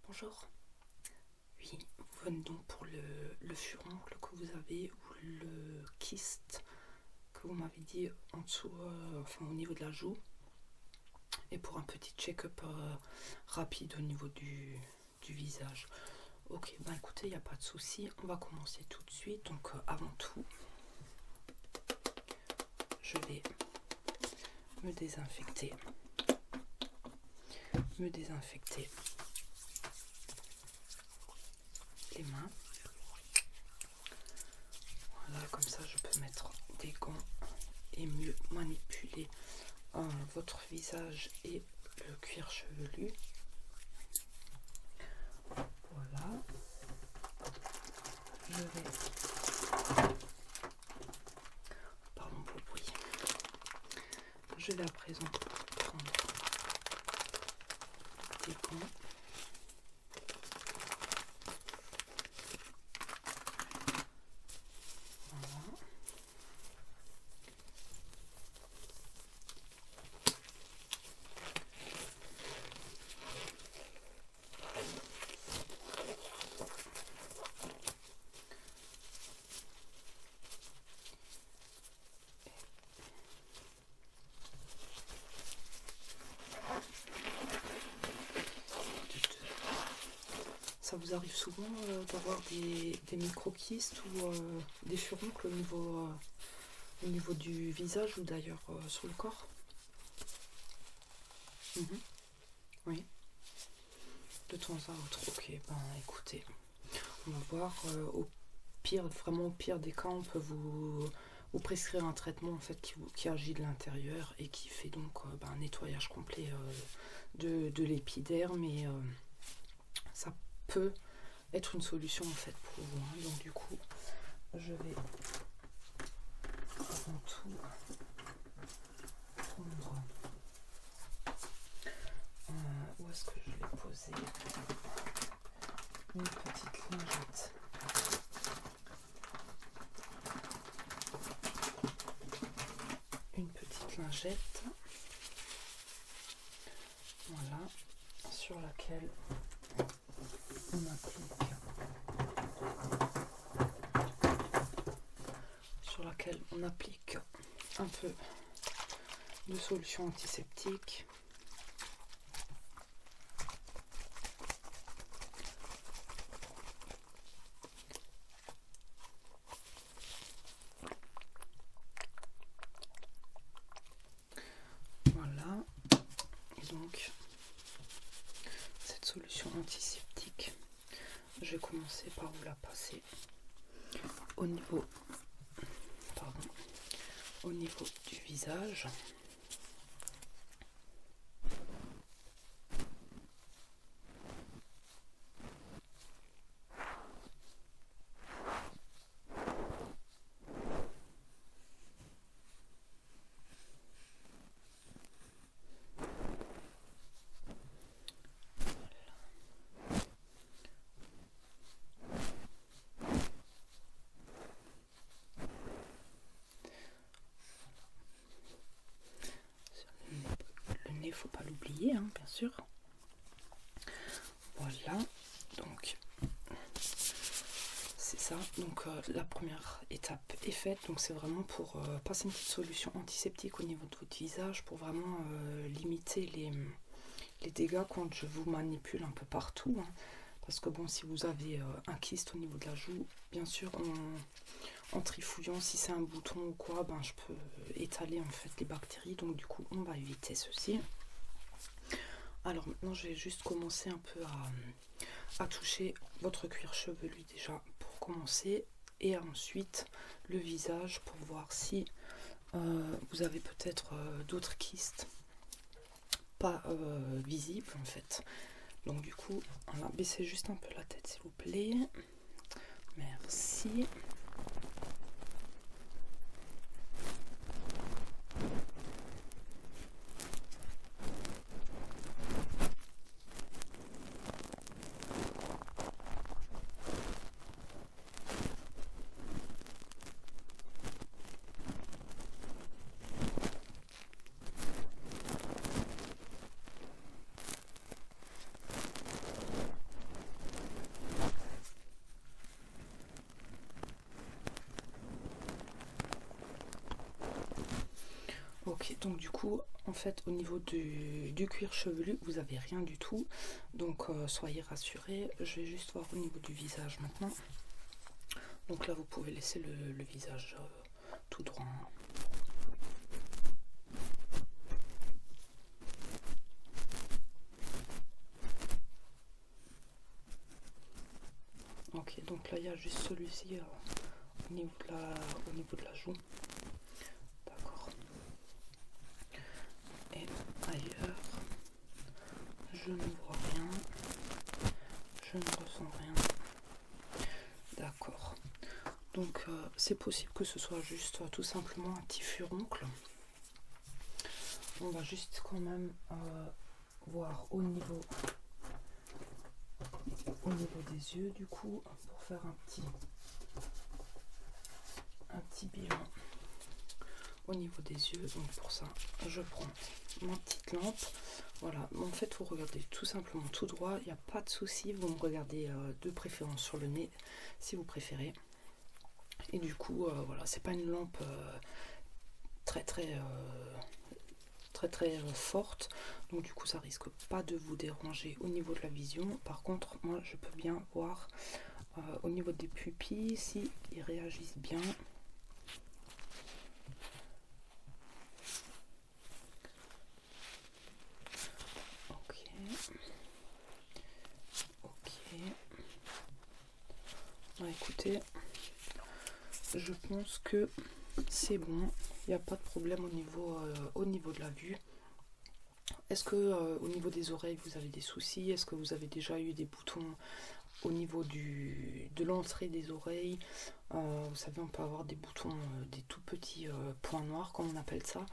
Bonjour. Oui, vous venez donc pour le furoncle que vous avez ou le kyste que vous m'avez dit en dessous, enfin au niveau de la joue, et pour un petit check-up rapide au niveau du visage. Ok, bah écoutez, il n'y a pas de souci, on va commencer tout de suite. Donc avant tout, je vais me désinfecter les mains. Voilà, comme ça je peux mettre des gants et mieux manipuler votre visage et le cuir chevelu. Voilà, je vais, pardon pour le bruit, je vais à présent prendre des gants. Ça vous arrive souvent d'avoir des micro-kystes ou des furoncles au niveau du visage ou d'ailleurs sur le corps? Oui, de temps à autre. Ok, ben écoutez, on va voir. Vraiment au pire des cas, on peut vous prescrire un traitement en fait qui agit de l'intérieur et qui fait donc un nettoyage complet de l'épiderme, et ça peut être une solution en fait pour vous, hein. Donc du coup, je vais avant tout prendre où est-ce que je l'ai posé, une petite lingette. Voilà, sur laquelle on applique un peu de solution antiseptique. Voilà, donc cette solution antiseptique, je vais commencer par vous la passer au niveau du visage. Il faut pas l'oublier, hein, bien sûr. Voilà, donc c'est ça. Donc la première étape est faite. Donc c'est vraiment pour passer une petite solution antiseptique au niveau de votre visage pour vraiment limiter les dégâts quand je vous manipule un peu partout, hein. Parce que bon, si vous avez un kyste au niveau de la joue, bien sûr en trifouillant, si c'est un bouton ou quoi, ben je peux étaler en fait les bactéries. Donc du coup on va éviter ceci. Alors maintenant je vais juste commencer un peu à toucher votre cuir chevelu déjà pour commencer, et ensuite le visage pour voir si vous avez peut-être d'autres kystes pas visibles en fait. Donc du coup, voilà, baissez juste un peu la tête s'il vous plaît. Merci. donc du coup, en fait, au niveau du cuir chevelu, vous avez rien du tout. Donc soyez rassurés. Je vais juste voir au niveau du visage maintenant. Donc là, vous pouvez laisser le visage tout droit. Ok, donc là, il y a juste celui-ci au niveau de la joue. D'accord. Et ailleurs, je ne vois rien. Je ne ressens rien. D'accord. Donc c'est possible que ce soit juste tout simplement un petit furoncle. On va juste quand même voir au niveau des yeux du coup pour faire un petit bilan au niveau des yeux. Donc pour ça je prends ma petite lampe. Voilà, en fait vous regardez tout simplement tout droit, il n'y a pas de souci, vous me regardez de préférence sur le nez si vous préférez. Et du coup voilà, c'est pas une lampe très forte, donc du coup ça risque pas de vous déranger au niveau de la vision. Par contre moi je peux bien voir au niveau des pupilles si ils réagissent bien. Ok. Bah, écoutez, je pense que c'est bon, il n'y a pas de problème au niveau de la vue. Est-ce que au niveau des oreilles vous avez des soucis? Est-ce que vous avez déjà eu des boutons au niveau de l'entrée des oreilles? Vous savez, on peut avoir des boutons, des tout petits points noirs comme on appelle ça,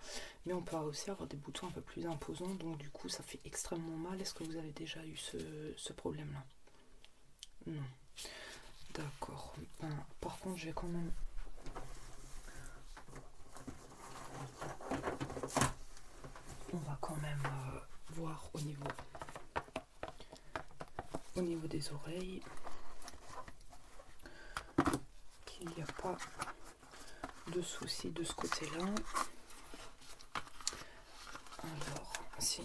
mais on peut aussi avoir des boutons un peu plus imposants, donc du coup ça fait extrêmement mal. Est-ce que vous avez déjà eu ce problème là? Non. D'accord. Par contre je vais quand même voir au niveau des oreilles qu'il n'y a pas de souci de ce côté-là. Alors, si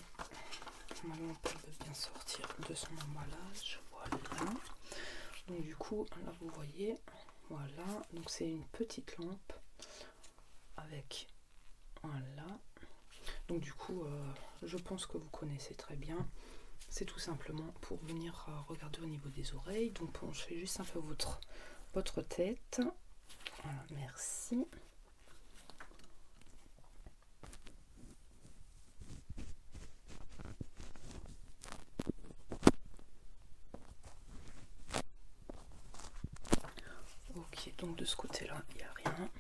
ma lampe veut bien sortir de son emballage, voilà. Donc du coup, là vous voyez, voilà. Donc c'est une petite lampe avec, voilà. Donc du coup, je pense que vous connaissez très bien. C'est tout simplement pour venir regarder au niveau des oreilles. Donc penchez juste un peu votre tête. Voilà, merci. Ok, donc de ce côté-là, il n'y a rien.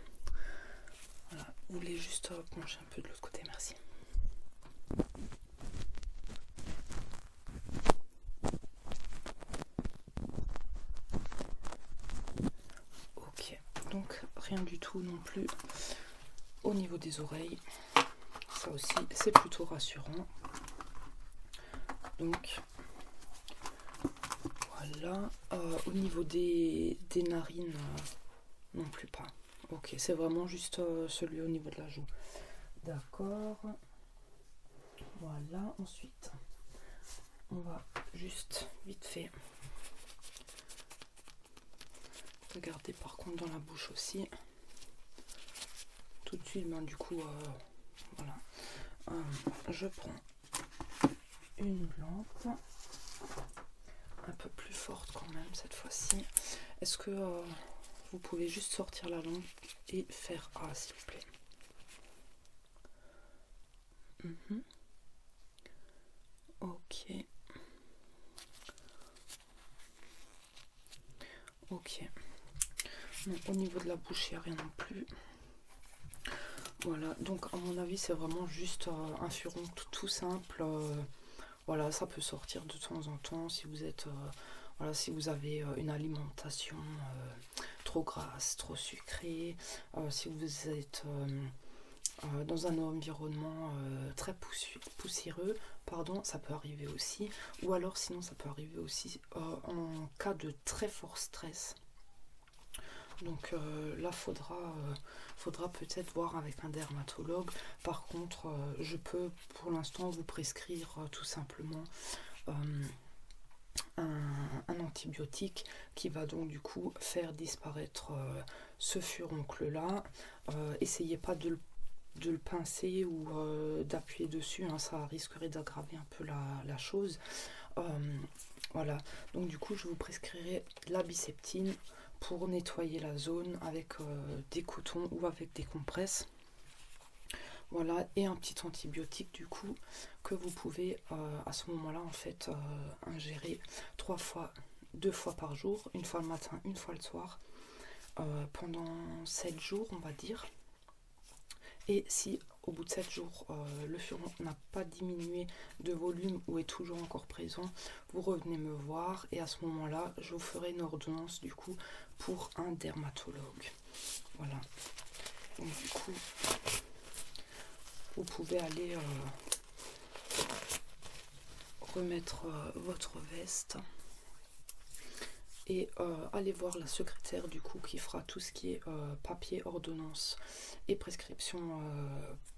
Voilà, vous voulez juste pencher un peu de l'autre côté, merci. Ok, donc rien du tout non plus au niveau des oreilles. Ça aussi, c'est plutôt rassurant. Donc voilà, au niveau des narines, non plus pas. Ok, c'est vraiment juste celui au niveau de la joue. D'accord. Voilà, ensuite, on va juste vite fait regarder par contre dans la bouche aussi. Tout de suite, ben, du coup, voilà. Je prends une lampe un peu plus forte quand même cette fois-ci. Est-ce que vous pouvez juste sortir la lampe et faire A s'il vous plaît? Ok. Ok. Donc, au niveau de la bouche, il n'y a rien non plus. Voilà, donc à mon avis, c'est vraiment juste un furon tout simple. Voilà, ça peut sortir de temps en temps si vous êtes, voilà, si vous avez une alimentation trop grasse, trop sucrée, si vous êtes dans un environnement très poussiéreux, pardon, ça peut arriver aussi. Ou alors sinon ça peut arriver aussi en cas de très fort stress. Donc là, faudra peut-être voir avec un dermatologue. Par contre, je peux pour l'instant vous prescrire tout simplement un antibiotique qui va donc du coup faire disparaître ce furoncle là. Essayez pas de le pincer ou d'appuyer dessus, hein, ça risquerait d'aggraver un peu la chose. Voilà, donc du coup je vous prescrirai la Biceptine pour nettoyer la zone avec des cotons ou avec des compresses. Voilà, et un petit antibiotique du coup que vous pouvez à ce moment là en fait ingérer 2 fois par jour, une fois le matin, une fois le soir, pendant 7 jours on va dire. Et si au bout de 7 jours le furon n'a pas diminué de volume ou est toujours encore présent, vous revenez me voir et à ce moment là je vous ferai une ordonnance du coup pour un dermatologue. Voilà, donc du coup vous pouvez aller remettre votre veste et aller voir la secrétaire du coup qui fera tout ce qui est papier, ordonnance et prescription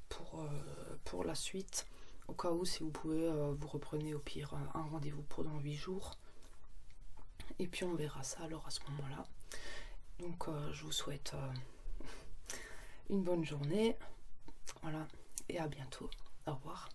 pour la suite, au cas où si vous pouvez vous reprenez au pire un rendez-vous pour dans 8 jours et puis on verra ça alors à ce moment là. Donc je vous souhaite une bonne journée, voilà, et à bientôt, au revoir.